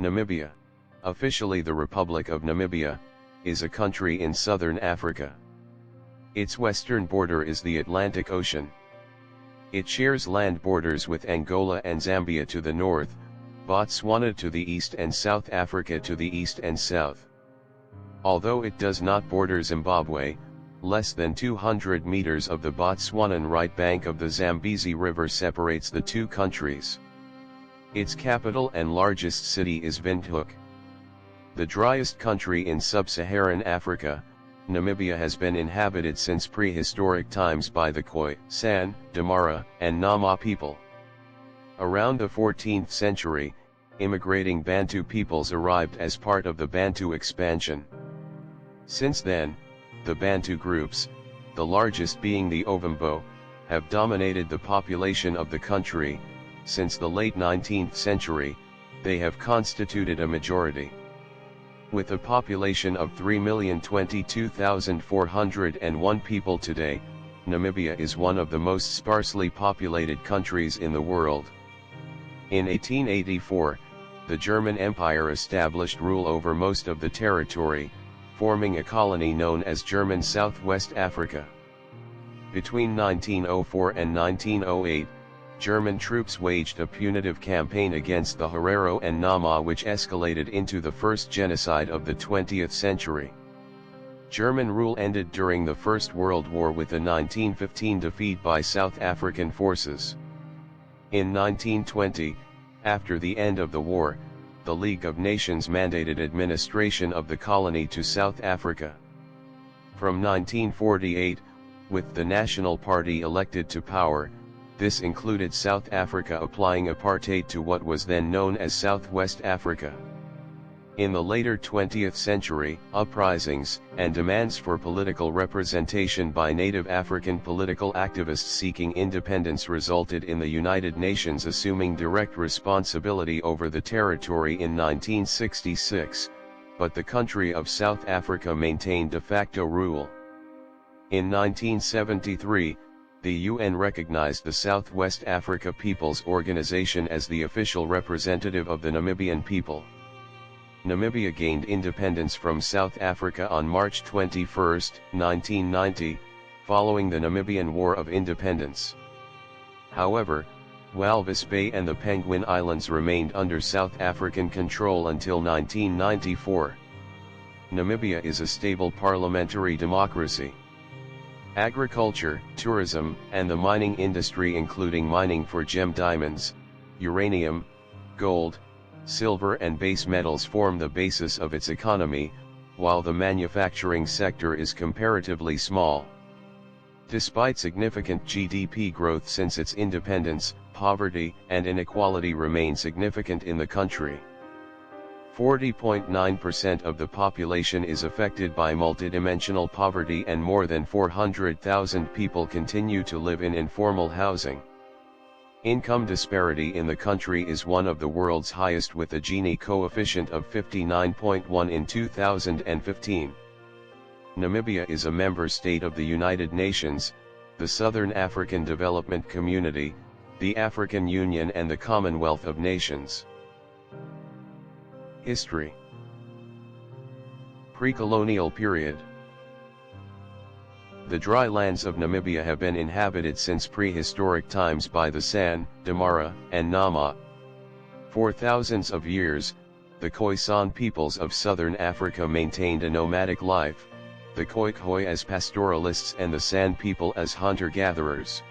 Namibia, officially the Republic of Namibia, is a country in southern Africa. Its western border is the Atlantic Ocean. It shares land borders with Angola and Zambia to the north, Botswana to the east and South Africa to the east and south. Although it does not border Zimbabwe, less than 200 meters of the Botswanan right bank of the Zambezi River separates the two countries. Its capital and largest city is Windhoek. The driest country in sub-Saharan Africa, Namibia has been inhabited since prehistoric times by the Khoi, San, Damara, and Nama people. Around the 14th century, immigrating Bantu peoples arrived as part of the Bantu expansion. Since then, the Bantu groups, the largest being the Ovambo, have dominated the population of the country. Since the late 19th century, they have constituted a majority. With a population of 3,022,401 people today, Namibia is one of the most sparsely populated countries in the world. In 1884, the German Empire established rule over most of the territory, forming a colony known as German Southwest Africa. Between 1904 and 1908, German troops waged a punitive campaign against the Herero and Nama, which escalated into the first genocide of the 20th century. German rule ended during the First World War with a 1915 defeat by South African forces. In 1920, after the end of the war, the League of Nations mandated administration of the colony to South Africa. From 1948, with the National Party elected to power, this included South Africa applying apartheid to what was then known as Southwest Africa. In the later 20th century, uprisings and demands for political representation by native African political activists seeking independence resulted in the United Nations assuming direct responsibility over the territory in 1966, but the country of South Africa maintained de facto rule. In 1973, the UN recognized the Southwest Africa Peoples Organization as the official representative of the Namibian people. Namibia gained independence from South Africa on March 21, 1990, following the Namibian War of Independence. However, Walvis Bay and the Penguin Islands remained under South African control until 1994. Namibia is a stable parliamentary democracy. Agriculture, tourism, and the mining industry, including mining for gem diamonds, uranium, gold, silver and base metals, form the basis of its economy, while the manufacturing sector is comparatively small. Despite significant GDP growth since its independence, poverty and inequality remain significant in the country. 40.9% of the population is affected by multidimensional poverty, and more than 400,000 people continue to live in informal housing. Income disparity in the country is one of the world's highest, with a Gini coefficient of 59.1 in 2015. Namibia is a member state of the United Nations, the Southern African Development Community, the African Union and the Commonwealth of Nations. History. Pre-colonial period. The dry lands of Namibia have been inhabited since prehistoric times by the San, Damara, and Nama. For thousands of years, the Khoisan peoples of southern Africa maintained a nomadic life, the Khoi as pastoralists and the San people as hunter-gatherers.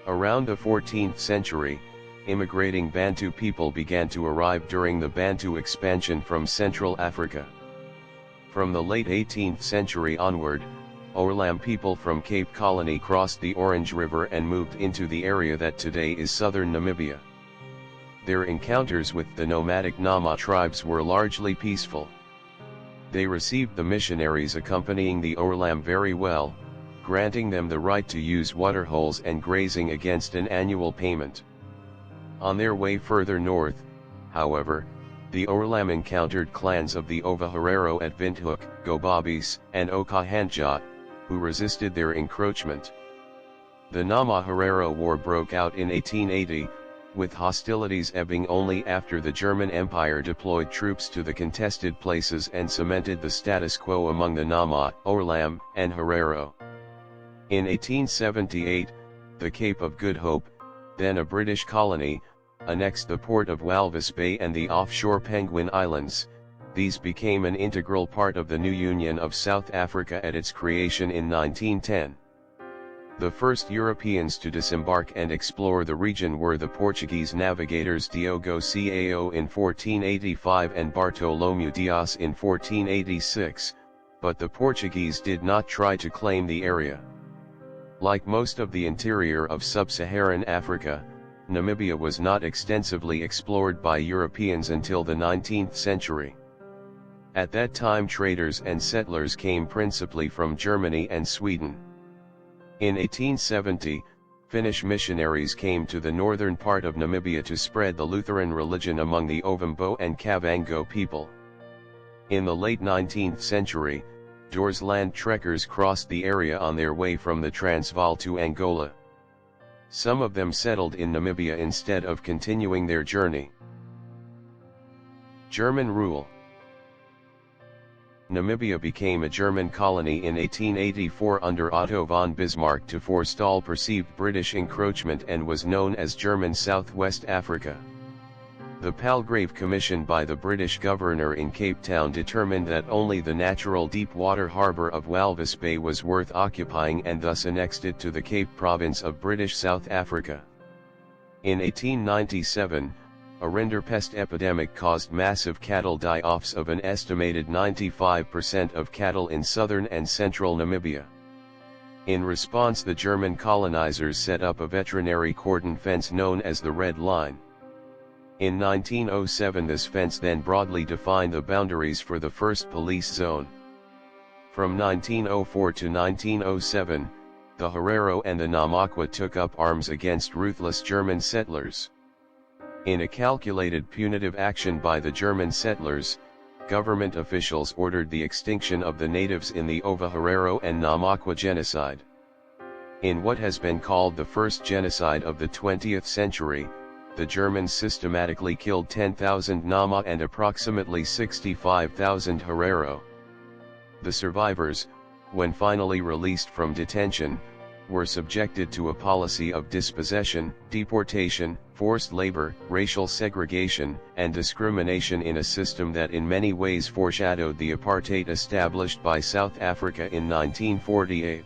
Around the 14th century, immigrating Bantu people began to arrive during the Bantu expansion from Central Africa. From the late 18th century onward, Oorlam people from Cape Colony crossed the Orange River and moved into the area that today is southern Namibia. Their encounters with the nomadic Nama tribes were largely peaceful. They received the missionaries accompanying the Oorlam very well, granting them the right to use waterholes and grazing against an annual payment. On their way further north, however, the Oorlam encountered clans of the Ova Herero at Windhoek, Gobabis, and Okahandja, who resisted their encroachment. The Nama Herero War broke out in 1880, with hostilities ebbing only after the German Empire deployed troops to the contested places and cemented the status quo among the Nama, Orlam, and Herero. In 1878, the Cape of Good Hope, then a British colony, annexed the port of Walvis Bay and the offshore Penguin Islands. These became an integral part of the new Union of South Africa at its creation in 1910. The first Europeans to disembark and explore the region were the Portuguese navigators Diogo Cao in 1485 and Bartolomeu Dias in 1486, but the Portuguese did not try to claim the area. Like most of the interior of sub-Saharan Africa, Namibia was not extensively explored by Europeans until the 19th century. At that time traders and settlers came principally from Germany and Sweden. In 1870, Finnish missionaries came to the northern part of Namibia to spread the Lutheran religion among the Ovambo and Kavango people. In the late 19th century, Doorsland trekkers crossed the area on their way from the Transvaal to Angola. Some of them settled in Namibia instead of continuing their journey. German rule. Namibia became a German colony in 1884 under Otto von Bismarck to forestall perceived British encroachment and was known as German Southwest Africa. The Palgrave Commission by the British governor in Cape Town determined that only the natural deep-water harbour of Walvis Bay was worth occupying and thus annexed it to the Cape Province of British South Africa. In 1897, a rinderpest epidemic caused massive cattle die-offs of an estimated 95% of cattle in southern and central Namibia. In response, the German colonizers set up a veterinary cordon fence known as the Red Line. In 1907 this fence then broadly defined the boundaries for the first police zone. From 1904 to 1907, the Herero and the Namakwa took up arms against ruthless German settlers. In a calculated punitive action by the German settlers, government officials ordered the extinction of the natives in the Ova Herero and Namakwa genocide. In what has been called the first genocide of the 20th century, the Germans systematically killed 10,000 Nama and approximately 65,000 Herero. The survivors, when finally released from detention, were subjected to a policy of dispossession, deportation, forced labor, racial segregation, and discrimination in a system that in many ways foreshadowed the apartheid established by South Africa in 1948.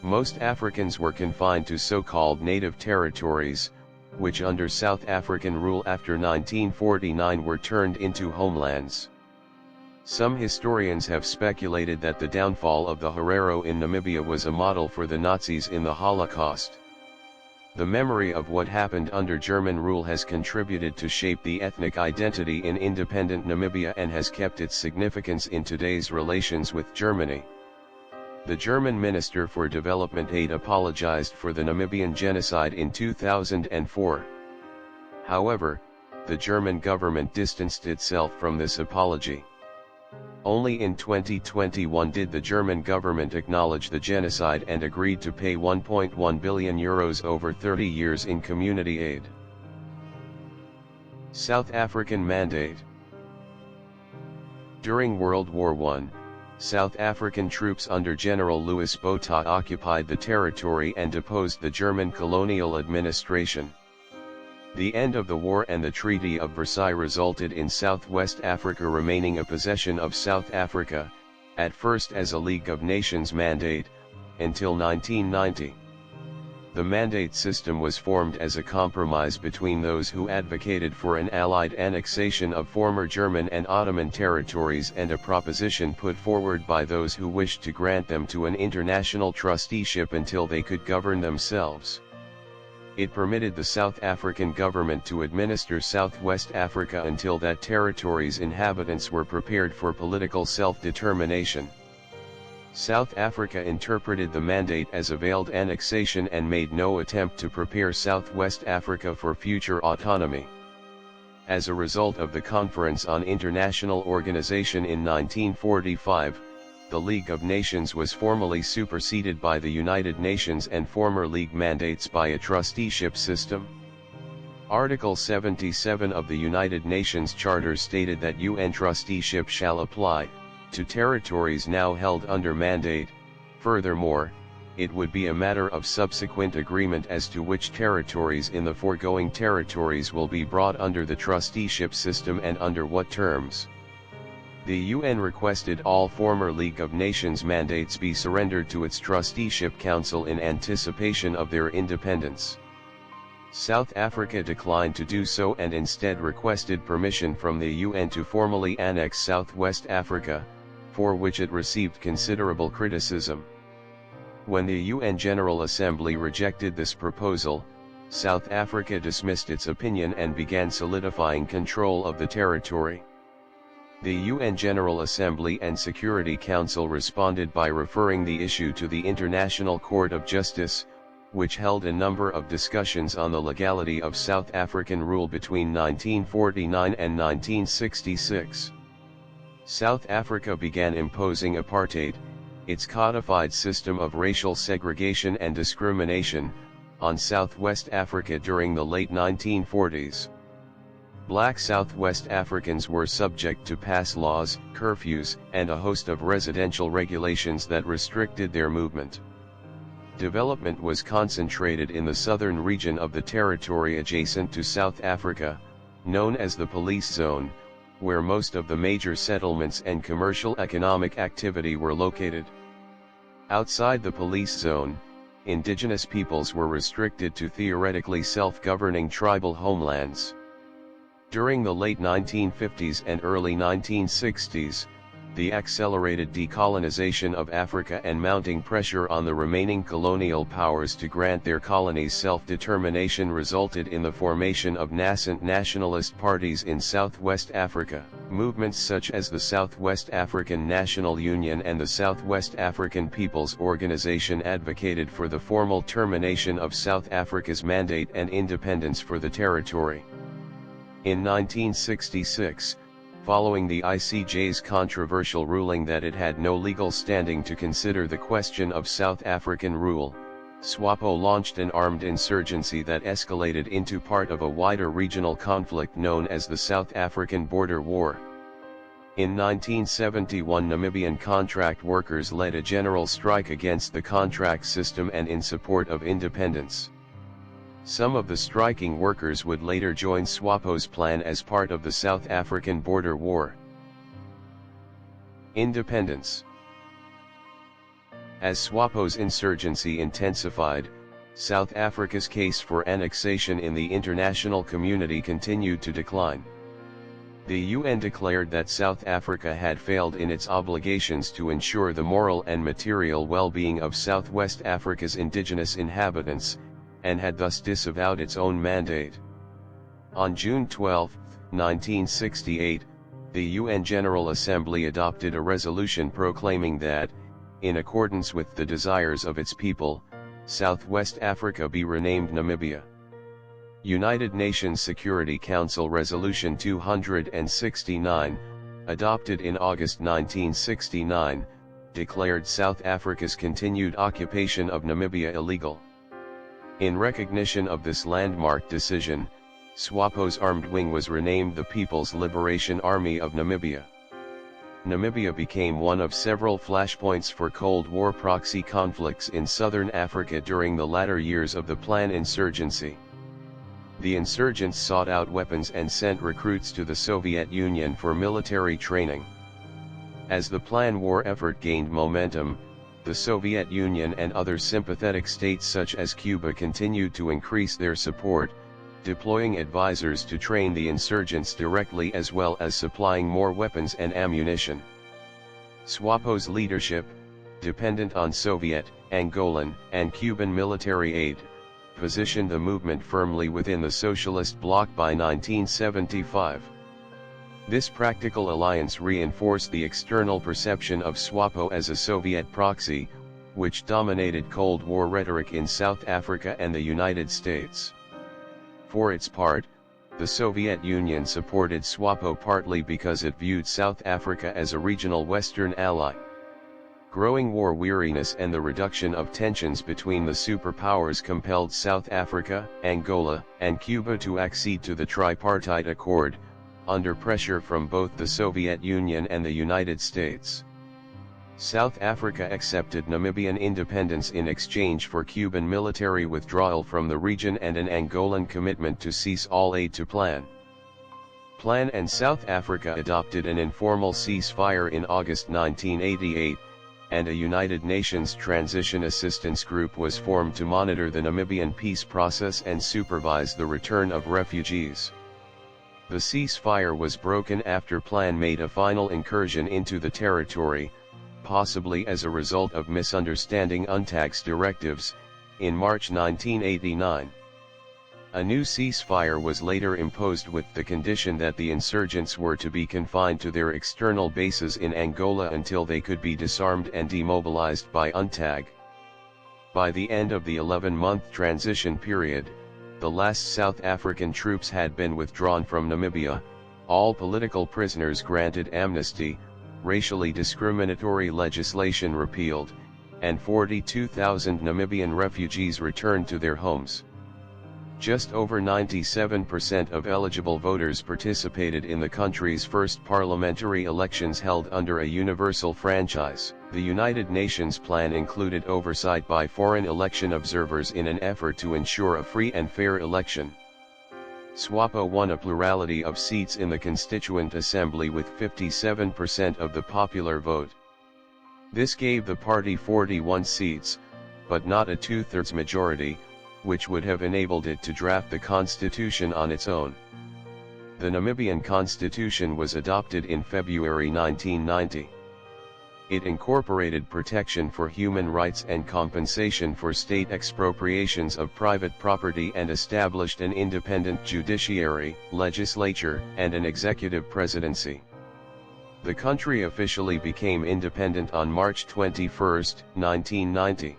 Most Africans were confined to so-called native territories, which under South African rule after 1949 were turned into homelands. Some historians have speculated that the downfall of the Herero in Namibia was a model for the Nazis in the Holocaust. The memory of what happened under German rule has contributed to shape the ethnic identity in independent Namibia and has kept its significance in today's relations with Germany. The German Minister for Development Aid apologized for the Namibian genocide in 2004. However, the German government distanced itself from this apology. Only in 2021 did the German government acknowledge the genocide and agreed to pay €1.1 billion over 30 years in community aid. South African Mandate. During World War I, South African troops under General Louis Botha occupied the territory and deposed the German colonial administration. The end of the war and the Treaty of Versailles resulted in Southwest Africa remaining a possession of South Africa, at first as a League of Nations mandate, until 1990. The mandate system was formed as a compromise between those who advocated for an Allied annexation of former German and Ottoman territories and a proposition put forward by those who wished to grant them to an international trusteeship until they could govern themselves. It permitted the South African government to administer Southwest Africa until that territory's inhabitants were prepared for political self-determination. South Africa interpreted the mandate as a veiled annexation and made no attempt to prepare Southwest Africa for future autonomy. As a result of the Conference on International Organization in 1945, the League of Nations was formally superseded by the United Nations and former League mandates by a trusteeship system. Article 77 of the United Nations Charter stated that UN trusteeship shall apply to territories now held under mandate. Furthermore, it would be a matter of subsequent agreement as to which territories in the foregoing territories will be brought under the trusteeship system and under what terms. The UN requested all former League of Nations mandates be surrendered to its Trusteeship Council in anticipation of their independence. South Africa declined to do so and instead requested permission from the UN to formally annex Southwest Africa, for which it received considerable criticism. When the UN General Assembly rejected this proposal, South Africa dismissed its opinion and began solidifying control of the territory. The UN General Assembly and Security Council responded by referring the issue to the International Court of Justice, which held a number of discussions on the legality of South African rule between 1949 and 1966. South Africa began imposing apartheid, its codified system of racial segregation and discrimination, on Southwest Africa during the late 1940s. Black Southwest Africans were subject to pass laws, curfews, and a host of residential regulations that restricted their movement. Development was concentrated in the southern region of the territory adjacent to South Africa, known as the Police Zone, where most of the major settlements and commercial economic activity were located. Outside the Police Zone, indigenous peoples were restricted to theoretically self-governing tribal homelands. During the late 1950s and early 1960s, the accelerated decolonization of Africa and mounting pressure on the remaining colonial powers to grant their colonies self-determination resulted in the formation of nascent nationalist parties in Southwest Africa. Movements such as the Southwest African National Union and the Southwest African People's Organization advocated for the formal termination of South Africa's mandate and independence for the territory. In 1966, following the ICJ's controversial ruling that it had no legal standing to consider the question of South African rule, SWAPO launched an armed insurgency that escalated into part of a wider regional conflict known as the South African Border War. In 1971, Namibian contract workers led a general strike against the contract system and in support of independence. Some of the striking workers would later join SWAPO's plan as part of the South African Border War. Independence. As SWAPO's insurgency intensified, South Africa's case for annexation in the international community continued to decline. The UN declared that South Africa had failed in its obligations to ensure the moral and material well-being of Southwest Africa's indigenous inhabitants, and had thus disavowed its own mandate. On June 12, 1968, the UN General Assembly adopted a resolution proclaiming that, in accordance with the desires of its people, Southwest Africa be renamed Namibia. United Nations Security Council Resolution 269, adopted in August 1969, declared South Africa's continued occupation of Namibia illegal. In recognition of this landmark decision, SWAPO's armed wing was renamed the People's Liberation Army of Namibia. Namibia became one of several flashpoints for Cold War proxy conflicts in southern Africa during the latter years of the Plan insurgency. The insurgents sought out weapons and sent recruits to the Soviet Union for military training. As the Plan war effort gained momentum, the Soviet Union and other sympathetic states such as Cuba continued to increase their support, deploying advisors to train the insurgents directly as well as supplying more weapons and ammunition. SWAPO's leadership, dependent on Soviet, Angolan, and Cuban military aid, positioned the movement firmly within the socialist bloc by 1975. This practical alliance reinforced the external perception of SWAPO as a Soviet proxy, which dominated Cold War rhetoric in South Africa and the United States. For its part, the Soviet Union supported SWAPO partly because it viewed South Africa as a regional Western ally. Growing war weariness and the reduction of tensions between the superpowers compelled South Africa, Angola, and Cuba to accede to the tripartite accord, under pressure from both the Soviet Union and the United States. South Africa accepted Namibian independence in exchange for Cuban military withdrawal from the region and an Angolan commitment to cease all aid to Plan. Plan and South Africa adopted an informal ceasefire in August 1988, and a United Nations Transition Assistance Group was formed to monitor the Namibian peace process and supervise the return of refugees. The ceasefire was broken after Plan made a final incursion into the territory, possibly as a result of misunderstanding UNTAG's directives, in March 1989. A new ceasefire was later imposed with the condition that the insurgents were to be confined to their external bases in Angola until they could be disarmed and demobilized by UNTAG. By the end of the 11-month transition period, the last South African troops had been withdrawn from Namibia, all political prisoners granted amnesty, racially discriminatory legislation repealed, and 42,000 Namibian refugees returned to their homes. Just over 97% of eligible voters participated in the country's first parliamentary elections held under a universal franchise. The United Nations plan included oversight by foreign election observers in an effort to ensure a free and fair election. SWAPO won a plurality of seats in the Constituent Assembly with 57% of the popular vote. This gave the party 41 seats, but not a two-thirds majority, which would have enabled it to draft the constitution on its own. The Namibian constitution was adopted in February 1990. It incorporated protection for human rights and compensation for state expropriations of private property and established an independent judiciary, legislature, and an executive presidency. The country officially became independent on March 21, 1990.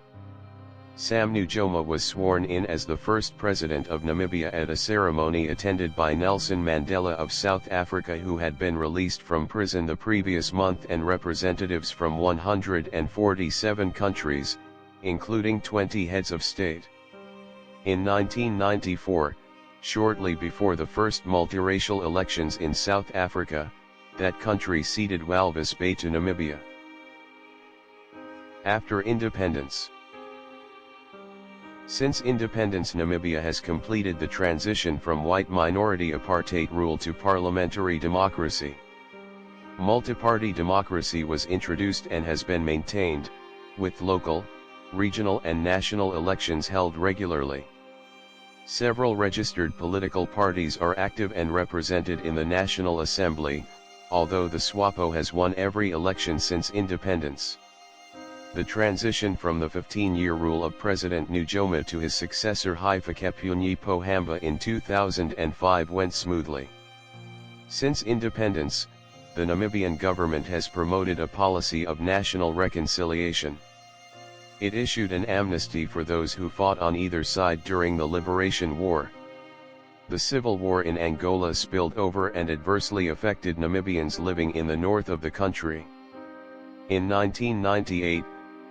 Sam Nujoma was sworn in as the first president of Namibia at a ceremony attended by Nelson Mandela of South Africa, who had been released from prison the previous month, and representatives from 147 countries, including 20 heads of state. In 1994, shortly before the first multiracial elections in South Africa, that country ceded Walvis Bay to Namibia. After independence. Since independence, Namibia has completed the transition from white minority apartheid rule to parliamentary democracy. Multi-party democracy was introduced and has been maintained, with local, regional and national elections held regularly. Several registered political parties are active and represented in the National Assembly, although the SWAPO has won every election since independence. The transition from the 15-year rule of President Nujoma to his successor Hifikepunye Pohamba in 2005 went smoothly. Since independence, the Namibian government has promoted a policy of national reconciliation. It issued an amnesty for those who fought on either side during the Liberation War. The civil war in Angola spilled over and adversely affected Namibians living in the north of the country. In 1998,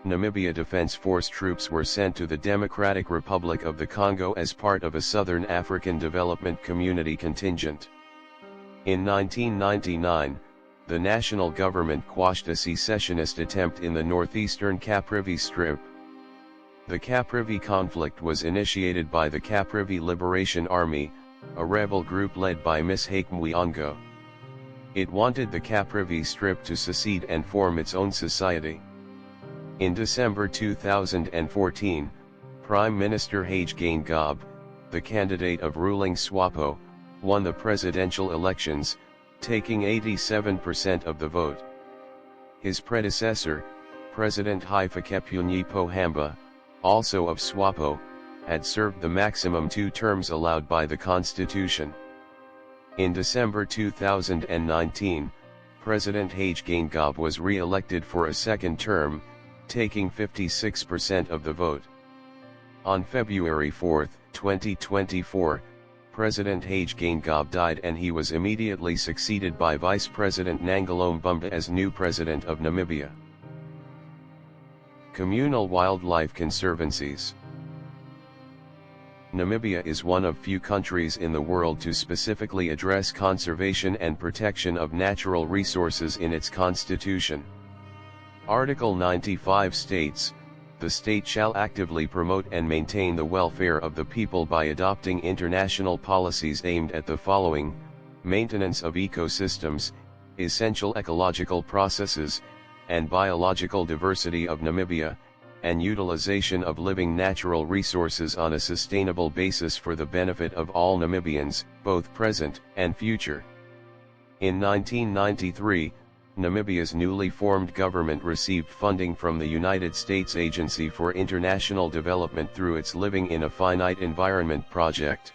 Namibia Defense Force troops were sent to the Democratic Republic of the Congo as part of a Southern African Development Community contingent. In 1999, the national government quashed a secessionist attempt in the northeastern Caprivi Strip. The Caprivi conflict was initiated by the Caprivi Liberation Army, a rebel group led by Ms. Hakemuyango. It wanted the Caprivi Strip to secede and form its own society. In December 2014, Prime Minister Hage Geingob, the candidate of ruling SWAPO, won the presidential elections, taking 87% of the vote. His predecessor, President Hifikepunye Pohamba, also of SWAPO, had served the maximum 2 terms allowed by the Constitution. In December 2019, President Hage Geingob was re-elected for a second term, taking 56% of the vote. On February 4, 2024, President Hage Geingob died and he was immediately succeeded by Vice President Nangolo Mbumba as new President of Namibia. Communal wildlife conservancies. Namibia is one of few countries in the world to specifically address conservation and protection of natural resources in its constitution. Article 95 states, "The state shall actively promote and maintain the welfare of the people by adopting international policies aimed at the following: maintenance of ecosystems, essential ecological processes, and biological diversity of Namibia, and utilization of living natural resources on a sustainable basis for the benefit of all Namibians, both present and future." In 1993, Namibia's newly formed government received funding from the United States Agency for International Development through its Living in a Finite Environment project.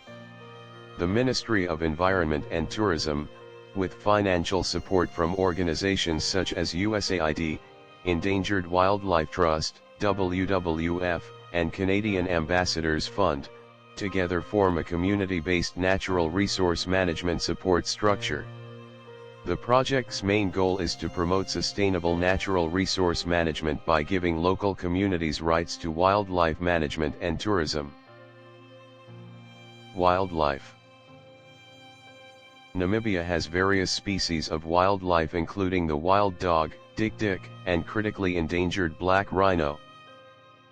The Ministry of Environment and Tourism, with financial support from organizations such as USAID, Endangered Wildlife Trust, WWF, and Canadian Ambassadors Fund, together form a community-based natural resource management support structure. The project's main goal is to promote sustainable natural resource management by giving local communities rights to wildlife management and tourism. Wildlife. Namibia has various species of wildlife including the wild dog, dik-dik, and critically endangered black rhino.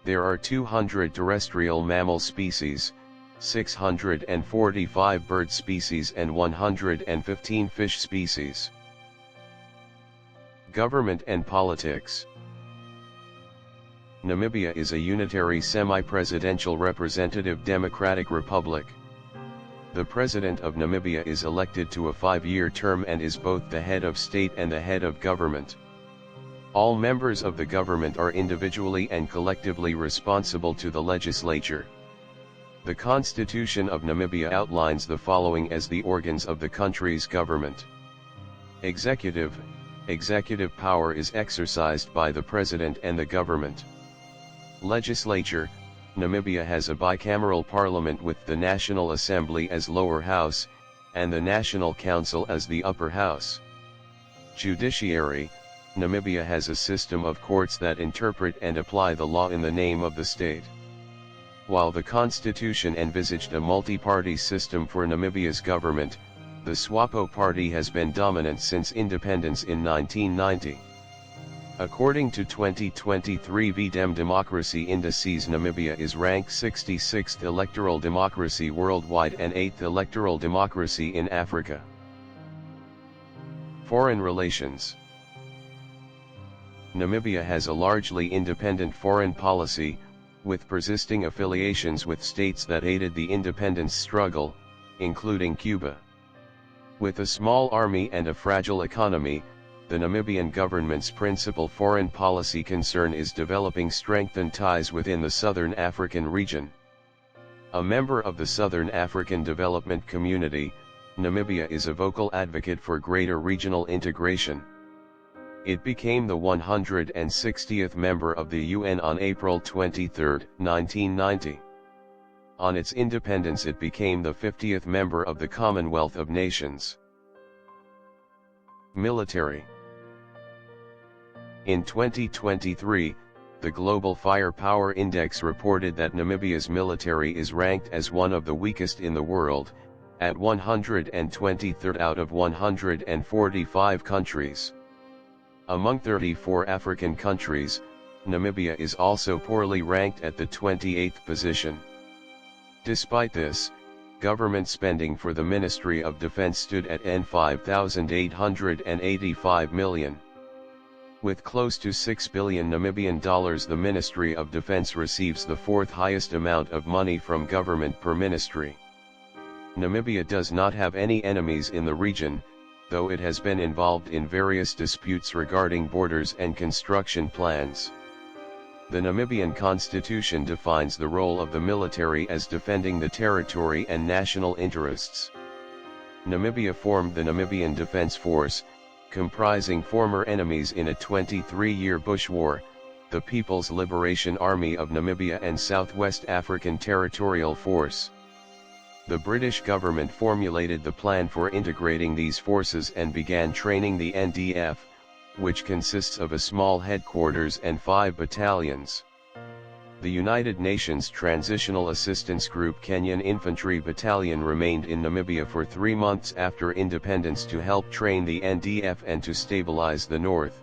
There are 200 terrestrial mammal species, 645 bird species and 115 fish species. Government and politics. Namibia is a unitary semi-presidential representative democratic republic. The President of Namibia is elected to a 5-year term and is both the head of state and the head of government. All members of the government are individually and collectively responsible to the legislature. The Constitution of Namibia outlines the following as the organs of the country's government. Executive. Executive power is exercised by the President and the government. Legislature. Namibia has a bicameral parliament with the National Assembly as lower house, and the National Council as the upper house. Judiciary. Namibia has a system of courts that interpret and apply the law in the name of the state. While the Constitution envisaged a multi-party system for Namibia's government, the SWAPO party has been dominant since independence in 1990. According to 2023 VDEM democracy indices, Namibia is ranked 66th electoral democracy worldwide and 8th electoral democracy in Africa. Foreign relations. Namibia has a largely independent foreign policy, with persisting affiliations with states that aided the independence struggle, including Cuba. With a small army and a fragile economy, the Namibian government's principal foreign policy concern is developing strengthened ties within the Southern African region. A member of the Southern African Development Community, Namibia is a vocal advocate for greater regional integration. It became the 160th member of the UN on April 23, 1990. On its independence, it became the 50th member of the Commonwealth of Nations. Military. In 2023, the Global Firepower Index reported that Namibia's military is ranked as one of the weakest in the world, at 123rd out of 145 countries. Among 34 African countries, Namibia is also poorly ranked at the 28th position. Despite this, government spending for the Ministry of Defense stood at $5,885 million. With close to $6 billion Namibian dollars, the Ministry of Defense receives the fourth highest amount of money from government per ministry. Namibia does not have any enemies in the region, though it has been involved in various disputes regarding borders and construction plans. The Namibian constitution defines the role of the military as defending the territory and national interests. Namibia formed the Namibian Defense Force, comprising former enemies in a 23-year bush war, the People's Liberation Army of Namibia and Southwest African Territorial Force. The British government formulated the plan for integrating these forces and began training the NDF, which consists of a small headquarters and 5 battalions. The United Nations Transitional Assistance Group Kenyan Infantry Battalion remained in Namibia for 3 months after independence to help train the NDF and to stabilize the north.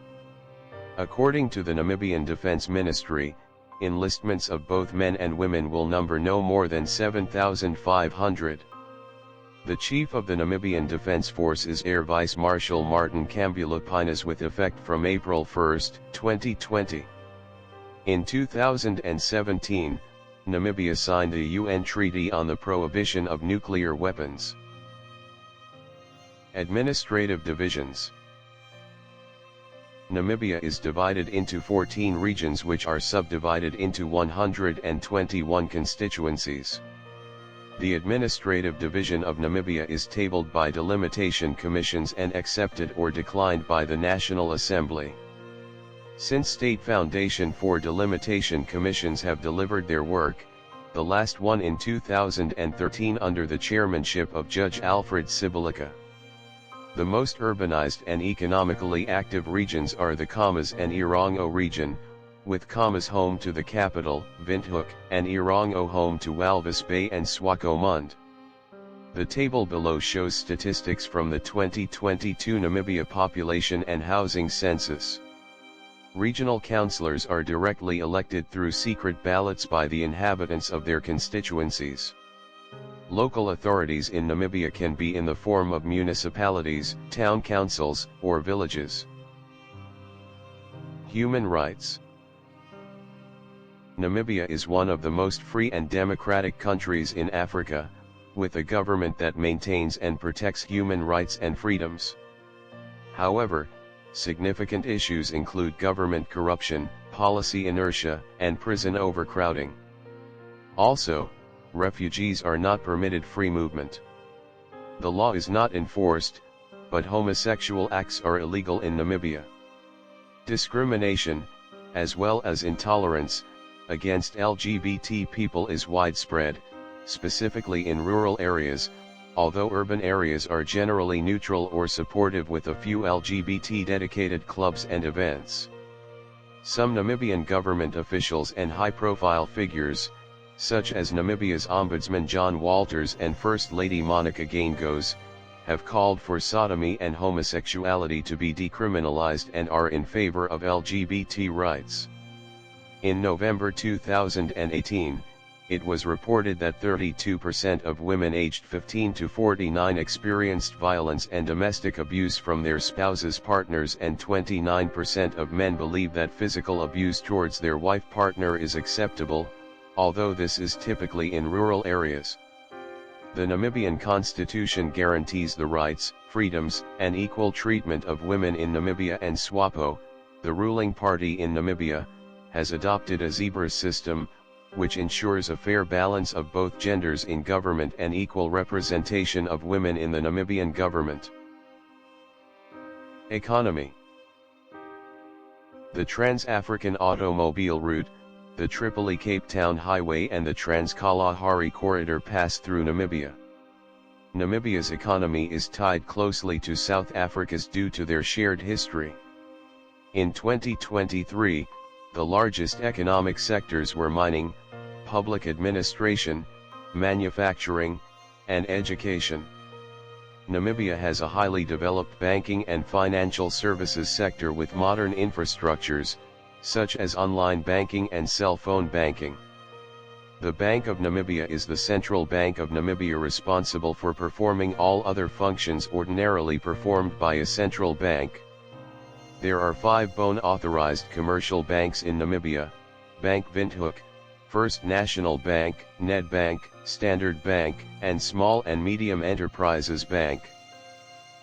According to the Namibian Defense Ministry, enlistments of both men and women will number no more than 7,500. The chief of the Namibian Defense Force is Air Vice Marshal Martin Kambula with effect from April 1, 2020. In 2017, Namibia signed the UN Treaty on the Prohibition of Nuclear Weapons. Administrative divisions. Namibia is divided into 14 regions which are subdivided into 121 constituencies. The administrative division of Namibia is tabled by delimitation commissions and accepted or declined by the National Assembly. Since State Foundation for Delimitation Commissions have delivered their work, the last one in 2013 under the chairmanship of Judge Alfred Sibalika. The most urbanized and economically active regions are the Kamas and Erongo region, with Kamas home to the capital, Windhoek, and Erongo home to Walvis Bay and Swakopmund. The table below shows statistics from the 2022 Namibia Population and Housing Census. Regional councillors are directly elected through secret ballots by the inhabitants of their constituencies. Local authorities in Namibia can be in the form of municipalities, town councils, or villages. Human rights. Namibia is one of the most free and democratic countries in Africa, with a government that maintains and protects human rights and freedoms. However, significant issues include government corruption, policy inertia, and prison overcrowding. Also, refugees are not permitted free movement. The law is not enforced, but homosexual acts are illegal in Namibia. Discrimination, as well as intolerance, against LGBT people is widespread, specifically in rural areas, although urban areas are generally neutral or supportive with a few LGBT-dedicated clubs and events. Some Namibian government officials and high-profile figures, such as Namibia's Ombudsman John Walters and First Lady Monica Gangos, have called for sodomy and homosexuality to be decriminalized and are in favor of LGBT rights. In November 2018, it was reported that 32% of women aged 15 to 49 experienced violence and domestic abuse from their spouses' partners, and 29% of men believe that physical abuse towards their wife partner is acceptable, although this is typically in rural areas. The Namibian constitution guarantees the rights, freedoms, and equal treatment of women in Namibia, and SWAPO, the ruling party in Namibia, has adopted a zebra system, which ensures a fair balance of both genders in government and equal representation of women in the Namibian government. Economy. The Trans-African Automobile Route, the Tripoli-Cape Town Highway and the Trans-Kalahari Corridor pass through Namibia. Namibia's economy is tied closely to South Africa's due to their shared history. In 2023, the largest economic sectors were mining, public administration, manufacturing, and education. Namibia has a highly developed banking and financial services sector with modern infrastructures, such as online banking and cell phone banking. The Bank of Namibia is the central bank of Namibia, responsible for performing all other functions ordinarily performed by a central bank. There are 5 bone-authorized commercial banks in Namibia: Bank Windhoek, First National Bank, Nedbank, Standard Bank, and Small and Medium Enterprises Bank.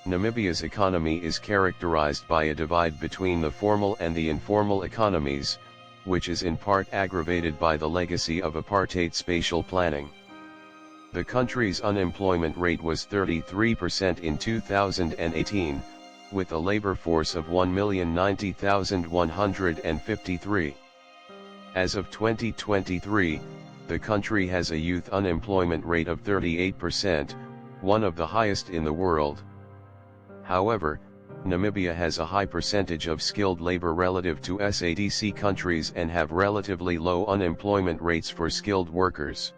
Namibia's economy is characterized by a divide between the formal and the informal economies, which is in part aggravated by the legacy of apartheid spatial planning. The country's unemployment rate was 33% in 2018, with a labor force of 1,090,153. As of 2023, the country has a youth unemployment rate of 38%, one of the highest in the world. However, Namibia has a high percentage of skilled labor relative to SADC countries and have relatively low unemployment rates for skilled workers.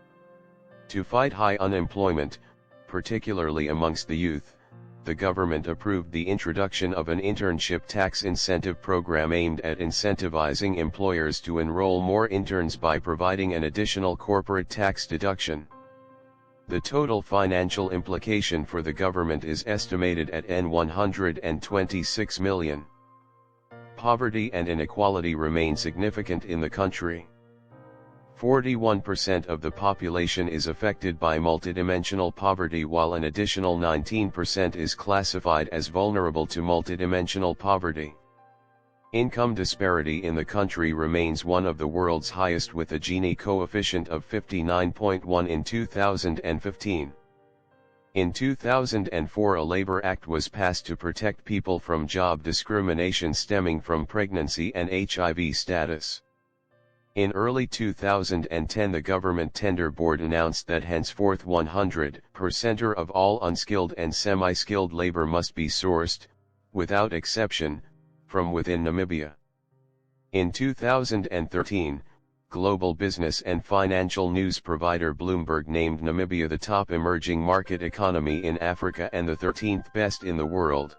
To fight high unemployment, particularly amongst the youth, the government approved the introduction of an internship tax incentive program aimed at incentivizing employers to enroll more interns by providing an additional corporate tax deduction. The total financial implication for the government is estimated at N$126 million. Poverty and inequality remain significant in the country. 41% of the population is affected by multidimensional poverty, while an additional 19% is classified as vulnerable to multidimensional poverty. Income disparity in the country remains one of the world's highest, with a Gini coefficient of 59.1 in 2015. In 2004, a Labor Act was passed to protect people from job discrimination stemming from pregnancy and HIV status. In early 2010, the Government Tender Board announced that henceforth 100% of all unskilled and semi-skilled labor must be sourced, without exception, from within Namibia. In 2013, global business and financial news provider Bloomberg named Namibia the top emerging market economy in Africa and the 13th best in the world.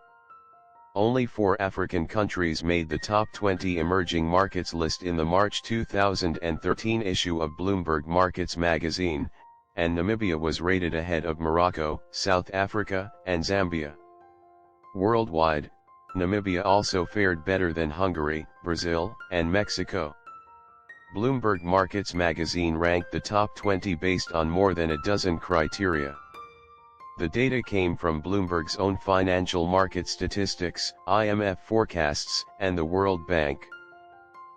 Only 4 African countries made the top 20 emerging markets list in the March 2013 issue of Bloomberg Markets magazine, and Namibia was rated ahead of Morocco, South Africa, and Zambia. Worldwide, Namibia also fared better than Hungary, Brazil, and Mexico. Bloomberg Markets magazine ranked the top 20 based on more than a dozen criteria. The data came from Bloomberg's own financial market statistics, IMF forecasts, and the World Bank.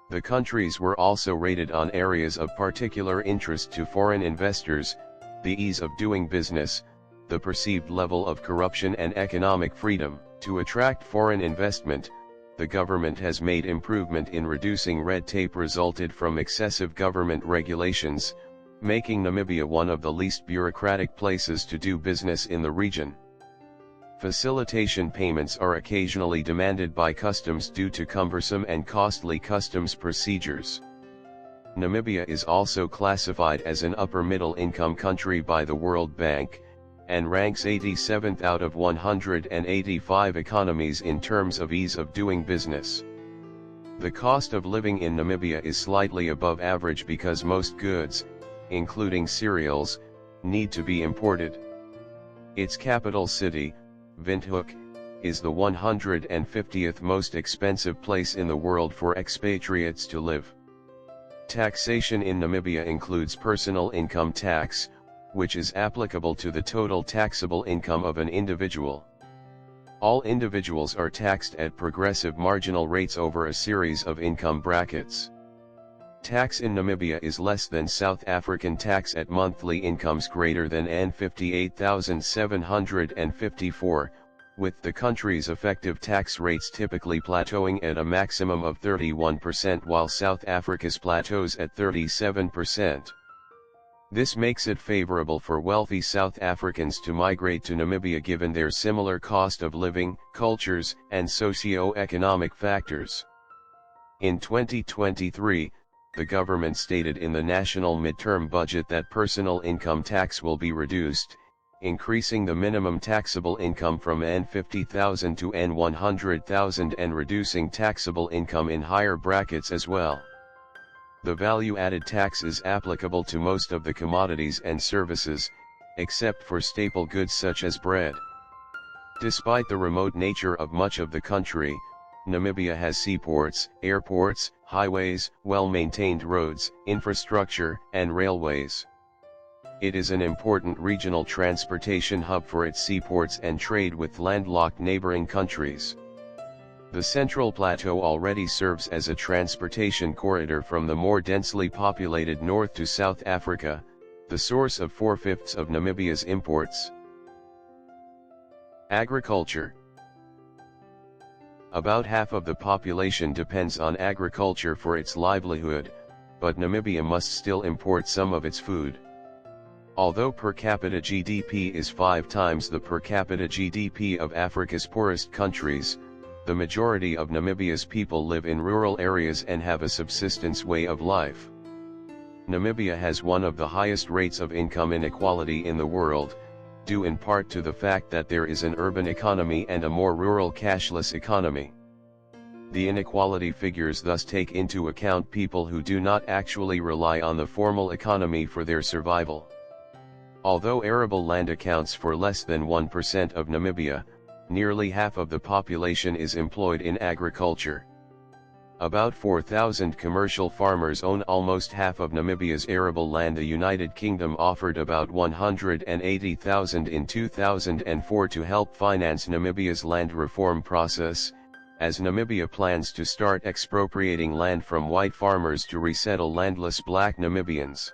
The countries were also rated on areas of particular interest to foreign investors: the ease of doing business, the perceived level of corruption, and economic freedom. To attract foreign investment, the government has made improvement in reducing red tape resulted from excessive government regulations, making Namibia one of the least bureaucratic places to do business in the region. Facilitation payments are occasionally demanded by customs due to cumbersome and costly customs procedures. Namibia is also classified as an upper-middle income country by the World Bank, and ranks 87th out of 185 economies in terms of ease of doing business. The cost of living in Namibia is slightly above average because most goods, including cereals, need to be imported. Its capital city, Windhoek, is the 150th most expensive place in the world for expatriates to live. Taxation in Namibia includes personal income tax, which is applicable to the total taxable income of an individual. All individuals are taxed at progressive marginal rates over a series of income brackets. Tax in Namibia is less than South African tax at monthly incomes greater than N$58,754, with the country's effective tax rates typically plateauing at a maximum of 31%, while South Africa's plateaus at 37%. This makes it favorable for wealthy South Africans to migrate to Namibia given their similar cost of living, cultures, and socio-economic factors. In 2023, the government stated in the national midterm budget that personal income tax will be reduced, increasing the minimum taxable income from N50,000 to N100,000 and reducing taxable income in higher brackets as well. The value-added tax is applicable to most of the commodities and services, except for staple goods such as bread. Despite the remote nature of much of the country, Namibia has seaports, airports, highways, well-maintained roads, infrastructure, and railways. It is an important regional transportation hub for its seaports and trade with landlocked neighboring countries. The Central Plateau already serves as a transportation corridor from the more densely populated north to South Africa, the source of 4/5 of Namibia's imports. Agriculture. About half of the population depends on agriculture for its livelihood, but Namibia must still import some of its food. Although per capita GDP is 5 times the per capita GDP of Africa's poorest countries, The majority of Namibia's people live in rural areas and have a subsistence way of life. Namibia has one of the highest rates of income inequality in the world, due in part to the fact that there is an urban economy and a more rural cashless economy. The inequality figures thus take into account people who do not actually rely on the formal economy for their survival. Although arable land accounts for less than 1% of Namibia, nearly half of the population is employed in agriculture. About 4,000 commercial farmers own almost half of Namibia's arable land. The United Kingdom offered about 180,000 in 2004 to help finance Namibia's land reform process, as Namibia plans to start expropriating land from white farmers to resettle landless black Namibians.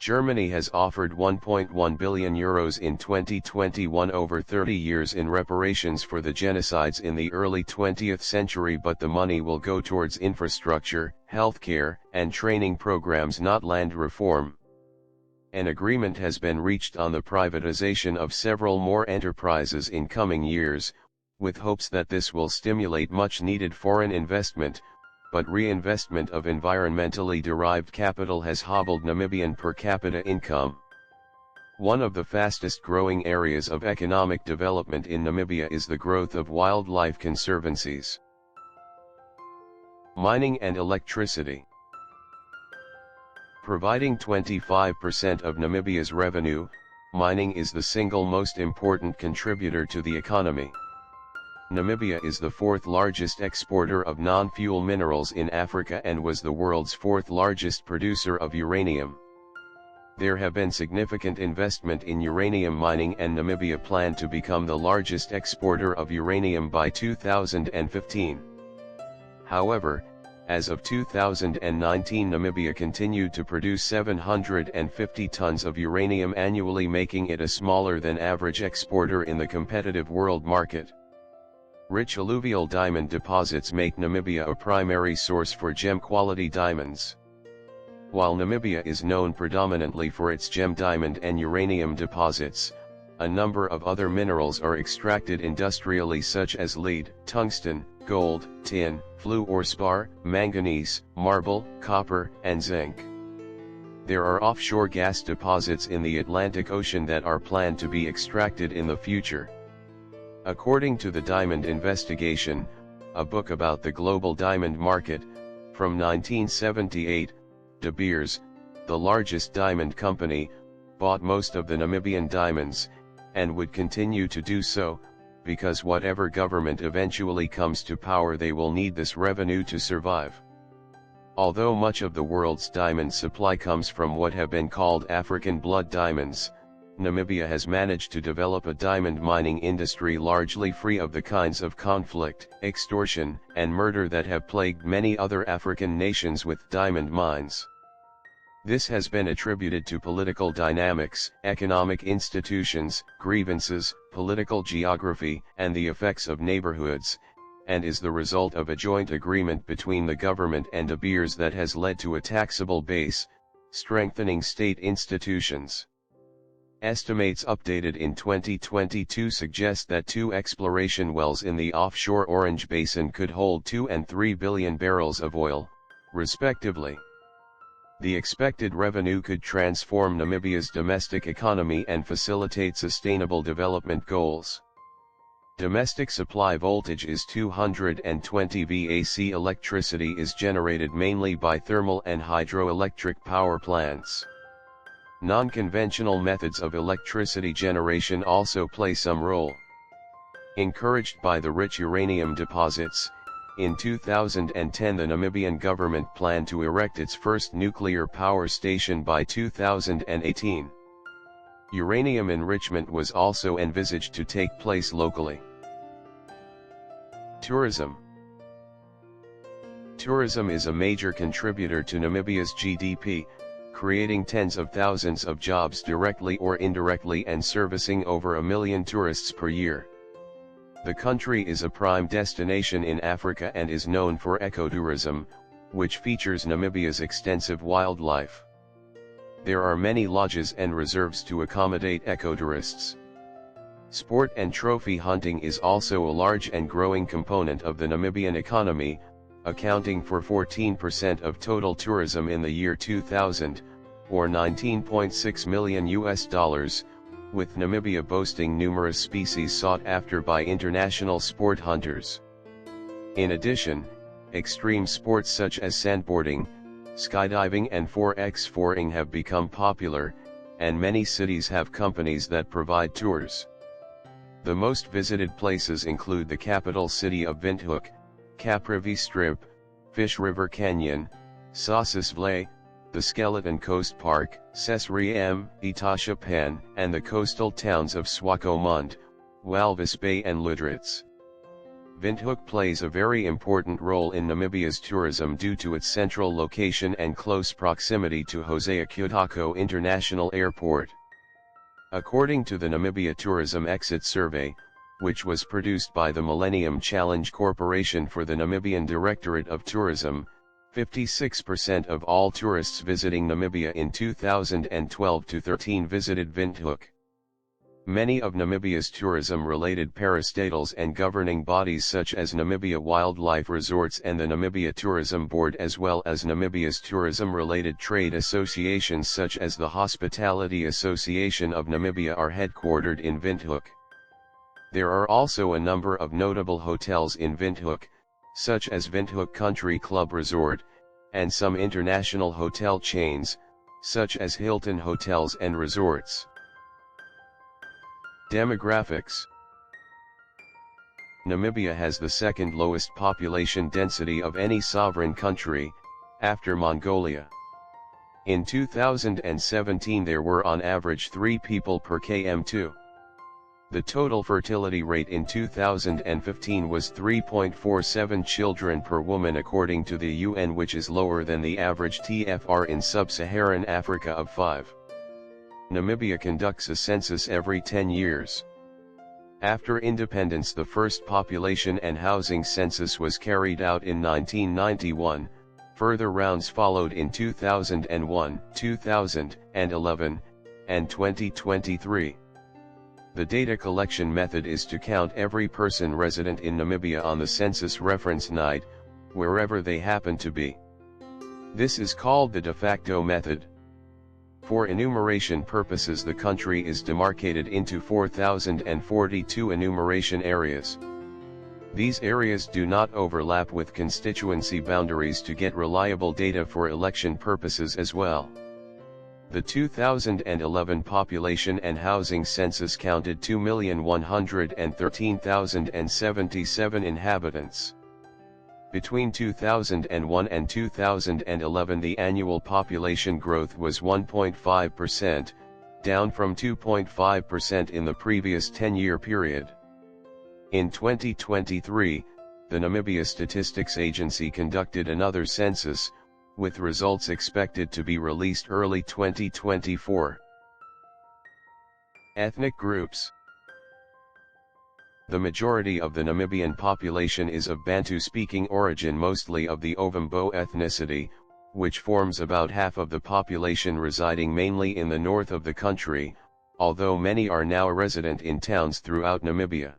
Germany has offered €1.1 billion in 2021 over 30 years in reparations for the genocides in the early 20th century, but the money will go towards infrastructure, healthcare, and training programs, not land reform. An agreement has been reached on the privatization of several more enterprises in coming years, with hopes that this will stimulate much-needed foreign investment, but reinvestment of environmentally derived capital has hobbled Namibian per capita income. One of the fastest growing areas of economic development in Namibia is the growth of wildlife conservancies. Mining and electricity. Providing 25% of Namibia's revenue, mining is the single most important contributor to the economy. Namibia is the fourth largest exporter of non-fuel minerals in Africa and was the world's fourth largest producer of uranium. There have been significant investment in uranium mining, and Namibia planned to become the largest exporter of uranium by 2015. However, as of 2019, Namibia continued to produce 750 tons of uranium annually, making it a smaller than average exporter in the competitive world market. Rich alluvial diamond deposits make Namibia a primary source for gem-quality diamonds. While Namibia is known predominantly for its gem diamond and uranium deposits, a number of other minerals are extracted industrially, such as lead, tungsten, gold, tin, fluorspar, manganese, marble, copper, and zinc. There are offshore gas deposits in the Atlantic Ocean that are planned to be extracted in the future. According to the Diamond Investigation, a book about the global diamond market, from 1978, De Beers, the largest diamond company, bought most of the Namibian diamonds, and would continue to do so, because whatever government eventually comes to power, they will need this revenue to survive. Although much of the world's diamond supply comes from what have been called African blood diamonds, Namibia has managed to develop a diamond mining industry largely free of the kinds of conflict, extortion, and murder that have plagued many other African nations with diamond mines. This has been attributed to political dynamics, economic institutions, grievances, political geography, and the effects of neighborhoods, and is the result of a joint agreement between the government and De Beers that has led to a taxable base, strengthening state institutions. Estimates updated in 2022 suggest that 2 exploration wells in the offshore Orange Basin could hold 2 and 3 billion barrels of oil, respectively. The expected revenue could transform Namibia's domestic economy and facilitate sustainable development goals. Domestic supply voltage is 220 VAC. Electricity is generated mainly by thermal and hydroelectric power plants. Non-conventional methods of electricity generation also play some role. Encouraged by the rich uranium deposits, in 2010 the Namibian government planned to erect its first nuclear power station by 2018. Uranium enrichment was also envisaged to take place locally. Tourism. Tourism is a major contributor to Namibia's GDP, creating tens of thousands of jobs directly or indirectly and servicing over 1 million tourists per year. The country is a prime destination in Africa and is known for ecotourism, which features Namibia's extensive wildlife. There are many lodges and reserves to accommodate ecotourists. Sport and trophy hunting is also a large and growing component of the Namibian economy, accounting for 14% of total tourism in the year 2000, or $19.6 million, with Namibia boasting numerous species sought after by international sport hunters. In addition, extreme sports such as sandboarding, skydiving and 4x4ing have become popular, and many cities have companies that provide tours. The most visited places include the capital city of Windhoek, Caprivi Strip, Fish River Canyon, Sossusvlei, the Skeleton Coast Park, Sesriem, Etasha Pan, and the coastal towns of Swakopmund, Walvis Bay and Lüderitz. Windhoek plays a very important role in Namibia's tourism due to its central location and close proximity to Hosea Kudako International Airport. According to the Namibia Tourism Exit Survey, which was produced by the Millennium Challenge Corporation for the Namibian Directorate of Tourism, 56% of all tourists visiting Namibia in 2012-13 visited Windhoek. Many of Namibia's tourism-related parastatals and governing bodies such as Namibia Wildlife Resorts and the Namibia Tourism Board, as well as Namibia's tourism-related trade associations such as the Hospitality Association of Namibia, are headquartered in Windhoek. There are also a number of notable hotels in Windhoek, such as Windhoek Country Club Resort, and some international hotel chains, such as Hilton Hotels and Resorts. Demographics. Namibia has the second lowest population density of any sovereign country, after Mongolia. In 2017 there were on average 3 people per km2. The total fertility rate in 2015 was 3.47 children per woman according to the UN, which is lower than the average TFR in sub-Saharan Africa of 5. Namibia conducts a census every 10 years. After independence, the first population and housing census was carried out in 1991, further rounds followed in 2001, 2011, and 2023. The data collection method is to count every person resident in Namibia on the census reference night, wherever they happen to be. This is called the de facto method. For enumeration purposes, the country is demarcated into 4,042 enumeration areas. These areas do not overlap with constituency boundaries to get reliable data for election purposes as well. The 2011 population and housing census counted 2,113,077 inhabitants. Between 2001 and 2011 the annual population growth was 1.5%, down from 2.5% in the previous 10-year period. In 2023, the Namibia Statistics Agency conducted another census, with results expected to be released early 2024. Ethnic groups. The majority of the Namibian population is of Bantu-speaking origin, mostly of the Ovambo ethnicity, which forms about half of the population, residing mainly in the north of the country, although many are now resident in towns throughout Namibia.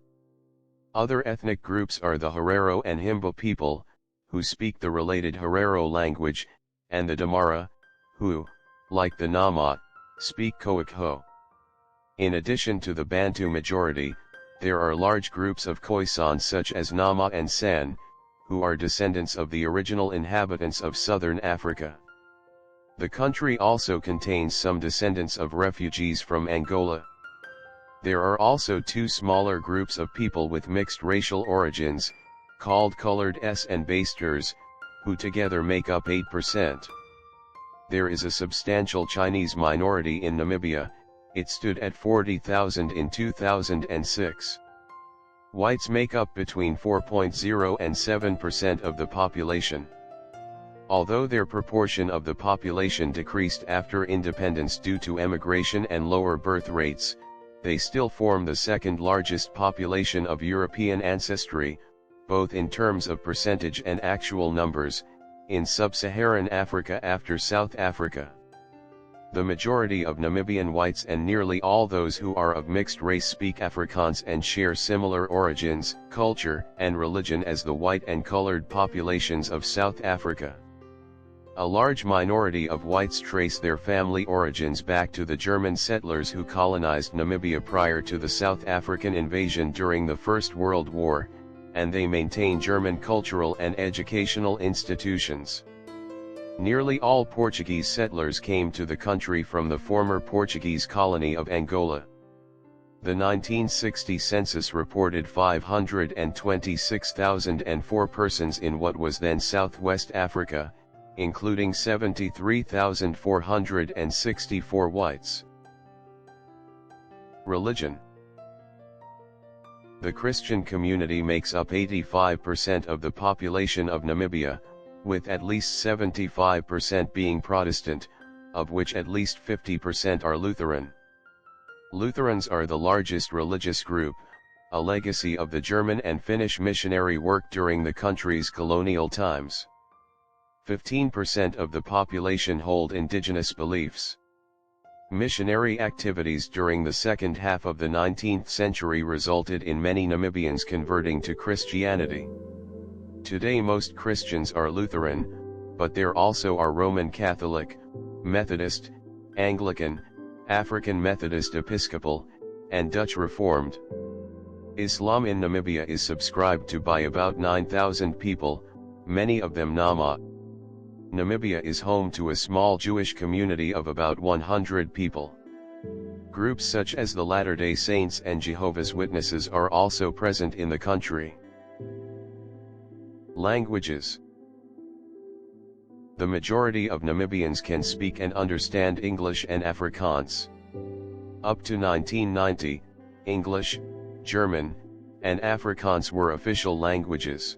Other ethnic groups are the Herero and Himba people, who speak the related Herero language, and the Damara, who, like the Nama, speak Khoekhoe. In addition to the Bantu majority, there are large groups of Khoisan such as Nama and San, who are descendants of the original inhabitants of southern Africa. The country also contains some descendants of refugees from Angola. There are also 2 smaller groups of people with mixed racial origins, called Colored S and Basters, who together make up 8%. There is a substantial Chinese minority in Namibia. It stood at 40,000 in 2006. Whites make up between 4.0 and 7% of the population. Although their proportion of the population decreased after independence due to emigration and lower birth rates, they still form the second largest population of European ancestry, both in terms of percentage and actual numbers, in sub-Saharan Africa after South Africa. The majority of Namibian whites and nearly all those who are of mixed race speak Afrikaans and share similar origins, culture, and religion as the white and colored populations of South Africa. A large minority of whites trace their family origins back to the German settlers who colonized Namibia prior to the South African invasion during the First World War, and they maintain German cultural and educational institutions. Nearly all Portuguese settlers came to the country from the former Portuguese colony of Angola. The 1960 census reported 526,004 persons in what was then Southwest Africa, including 73,464 whites. Religion. The Christian community makes up 85% of the population of Namibia, with at least 75% being Protestant, of which at least 50% are Lutheran. Lutherans are the largest religious group, a legacy of the German and Finnish missionary work during the country's colonial times. 15% of the population hold indigenous beliefs. Missionary activities during the second half of the 19th century resulted in many Namibians converting to Christianity. Today most Christians are Lutheran, but there also are Roman Catholic, Methodist, Anglican, African Methodist Episcopal, and Dutch Reformed. Islam in Namibia is subscribed to by about 9,000 people, many of them Nama. Namibia is home to a small Jewish community of about 100 people. Groups such as the Latter-day Saints and Jehovah's Witnesses are also present in the country. Languages. The majority of Namibians can speak and understand English and Afrikaans. Up to 1990, English, German, and Afrikaans were official languages.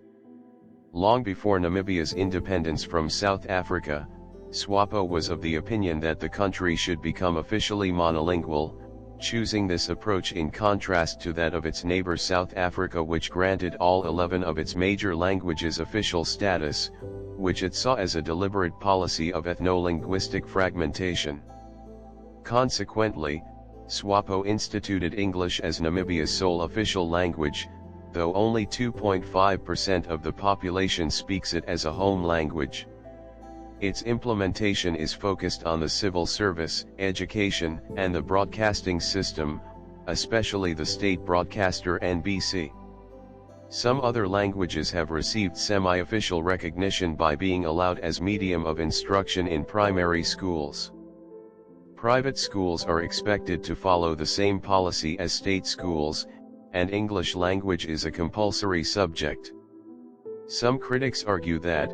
Long before Namibia's independence from South Africa, SWAPO was of the opinion that the country should become officially monolingual, choosing this approach in contrast to that of its neighbor South Africa, which granted all 11 of its major languages official status, which it saw as a deliberate policy of ethno-linguistic fragmentation. Consequently, SWAPO instituted English as Namibia's sole official language, though only 2.5% of the population speaks it as a home language. Its implementation is focused on the civil service, education, and the broadcasting system, especially the state broadcaster NBC. Some other languages have received semi-official recognition by being allowed as medium of instruction in primary schools. Private schools are expected to follow the same policy as state schools, and English language is a compulsory subject. Some critics argue that,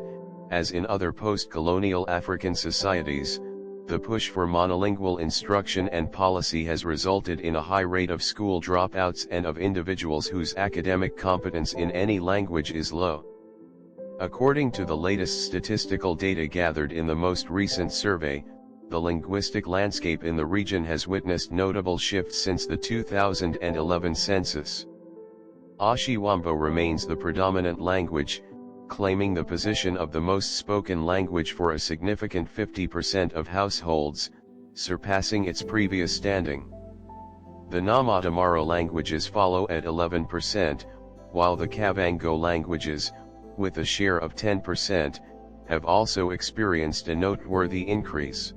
as in other post-colonial African societies, the push for monolingual instruction and policy has resulted in a high rate of school dropouts and of individuals whose academic competence in any language is low. According to the latest statistical data gathered in the most recent survey, the linguistic landscape in the region has witnessed notable shifts since the 2011 census. Ashiwambo remains the predominant language, claiming the position of the most spoken language for a significant 50% of households, surpassing its previous standing. The Nama-Damara languages follow at 11%, while the Kavango languages, with a share of 10%, have also experienced a noteworthy increase.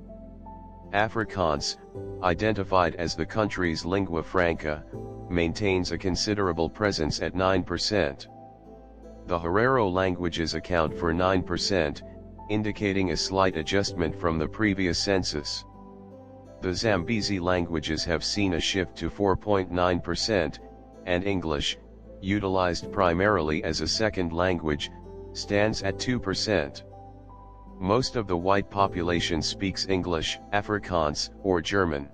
Afrikaans, identified as the country's lingua franca, maintains a considerable presence at 9%. The Herero languages account for 9%, indicating a slight adjustment from the previous census. The Zambezi languages have seen a shift to 4.9%, and English, utilized primarily as a second language, stands at 2%. Most of the white population speaks English, Afrikaans, or German.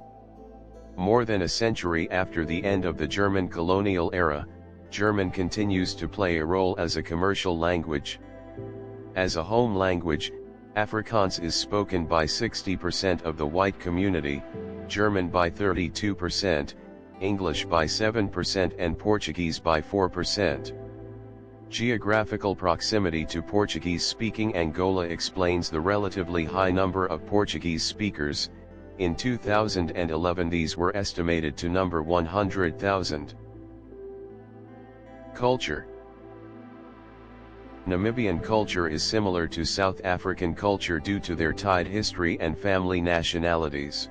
More than a century after the end of the German colonial era, German continues to play a role as a commercial language. As a home language, Afrikaans is spoken by 60% of the white community, German by 32%, English by 7% and Portuguese by 4%. Geographical proximity to Portuguese-speaking Angola explains the relatively high number of Portuguese speakers, In 2011 these were estimated to number 100,000. Culture. Namibian culture is similar to South African culture due to their tied history and family nationalities.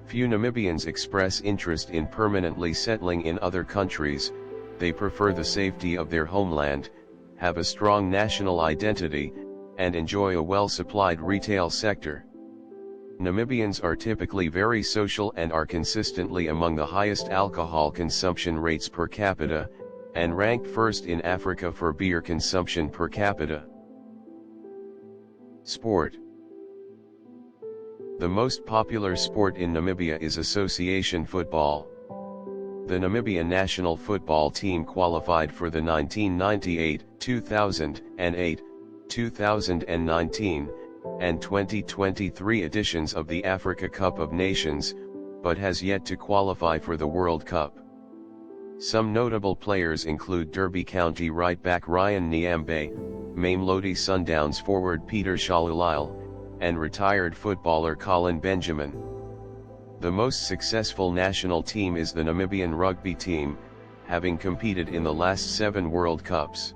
Few Namibians express interest in permanently settling in other countries. They prefer the safety of their homeland, have a strong national identity, and enjoy a well-supplied retail sector. Namibians are typically very social and are consistently among the highest alcohol consumption rates per capita, and ranked first in Africa for beer consumption per capita. Sport. The most popular sport in Namibia is association football. The Namibian national football team qualified for the 1998, 2008, 2019, and 2023 editions of the Africa Cup of Nations, but has yet to qualify for the World Cup. Some notable players include Derby County right-back Ryan Nyambe, Mamelodi Sundowns forward Peter Shalulile, and retired footballer Colin Benjamin. The most successful national team is the Namibian rugby team, having competed in the last 7 World Cups.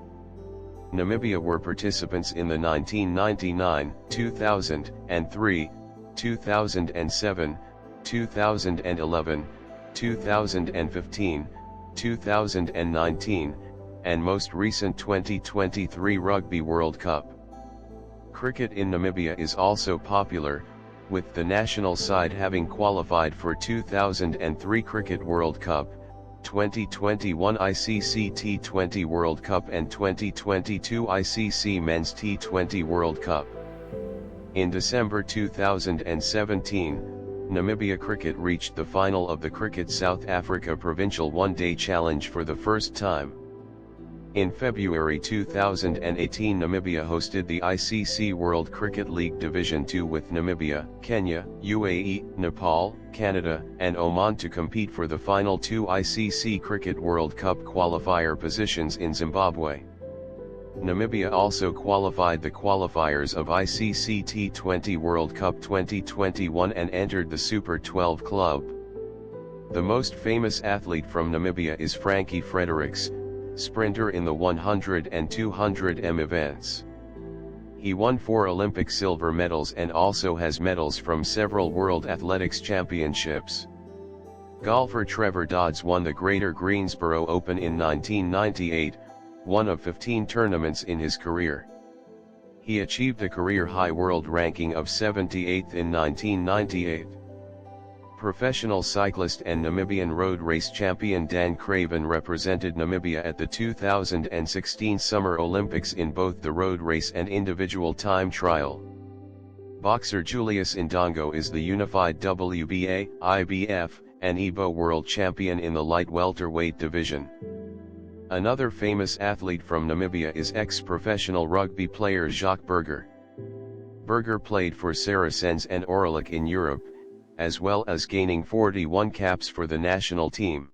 Namibia were participants in the 1999, 2003, 2007, 2011, 2015, 2019, and most recent 2023 Rugby World Cup. Cricket in Namibia is also popular, with the national side having qualified for 2003 Cricket World Cup, 2021 ICC T20 World Cup and 2022 ICC Men's T20 World Cup. In December 2017, Namibia Cricket reached the final of the Cricket South Africa Provincial One-Day Challenge for the first time. In February 2018 Namibia hosted the ICC World Cricket League Division 2 with Namibia, Kenya, UAE, Nepal, Canada, and Oman to compete for the final 2 ICC Cricket World Cup qualifier positions in Zimbabwe. Namibia also qualified the qualifiers of ICC T20 World Cup 2021 and entered the Super 12 club. The most famous athlete from Namibia is Frankie Fredericks, sprinter in the 100 and 200 m events. He won 4 Olympic silver medals and also has medals from several World Athletics Championships. Golfer Trevor Dodds won the Greater Greensboro Open in 1998, one of 15 tournaments in his career. He achieved a career-high world ranking of 78th in 1998. Professional cyclist and Namibian road race champion Dan Craven represented Namibia at the 2016 Summer Olympics in both the road race and individual time trial. Boxer Julius Indongo is the unified WBA, IBF, and EBO world champion in the light welterweight division. Another famous athlete from Namibia is ex-professional rugby player Jacques Burger. Burger played for Saracens and Orlik in Europe, as well as gaining 41 caps for the national team.